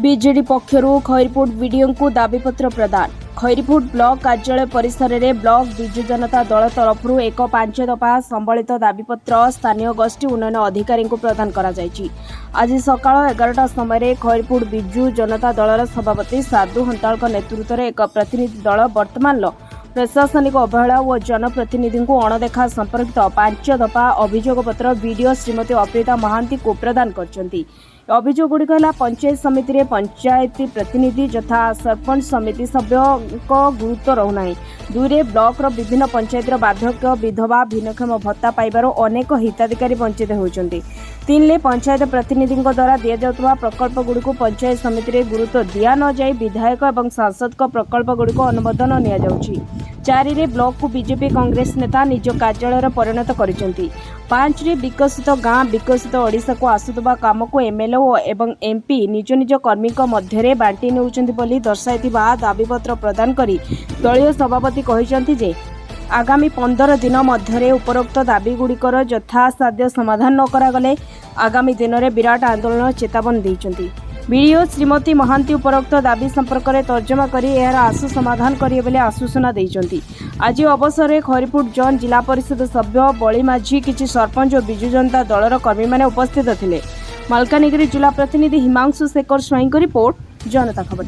BJD पक्षर खैरपुट video को दाबीपत्र प्रदान। खैरपुट block कार्यालय परिसर में ब्लॉक विजु जनता दल तरफ एक 5 दफा संबलित दाबीपत्र स्थानीय गोष्ठी उन्नयन अधिकारी को प्रदान करा जायछि। आज सकाळ 11टा समय खैरपुट विजु जनता दलर सभापति साधु हंताल नेतृत्व में एक प्रतिनिधि दल वर्तमान प्रशासनिक अवहेला और जनप्रतिनिधि को अणदेखा संपर्कित 5 दफा अभियोगपत्र वीडियो श्रीमती अप्रिता महांती को प्रदान करछन्ती। अभियोगगुड़िक है पंचायत समिति रे पंचायती प्रतिनिधि यथा सरपंच समिति सभ्य गुरुत्व रहूना। 2 रे ब्लॉक विभिन्न पंचायत बार्धक्य विधवा भिन्नक्षम भत्ता पाइबार अनेक हिताधिकारी वंचित होती। 3 रे पंचायत प्रतिनिधि द्वारा दि जाउतबा प्रकल्प गुड़िक पंचायत समिति रे गुरुत्व दिया न जाय विधायक और सांसद प्रकल्प गुड़िक अनुमोदन निया जाउछि। 4 रे ब्लॉक को बीजेपी कांग्रेस नेता निज कार्यालय परिणत करिसेंती। 5 रे विकसित गाँ विकसित ओडिशा को आसुतबा काम को एमएलए एवं एमपी निज निज कर्मी मध्य बांटी नेउछन्ती बोली दर्शाइथिबा दाबीपत्र प्रदान करी दलीय सभापति कहिसेंती जे आगामी 15 दिन मध्य उपरोक्त दाबीगुड़िकर यथासाध्य समाधान न करागले आगामी दिन में विराट आंदोलन चेतावनी देइछन्ती। वीडियो श्रीमती महांती उपरोक्त दाबी संपर्क में तर्जमा करी यार आशु समाधान करिए बोले आश्वासन देइछन्ती। आज अवसर में खैरपुट जोन जिला परिषद सभ्य बली माझी किछि सरपंच और विजु जनता दलर कर्मी माने उपस्थित थिले। मालकानगिरी जिला प्रतिनिधि हिमांशु शेखर स्वाईं को रिपोर्ट जनता खबर।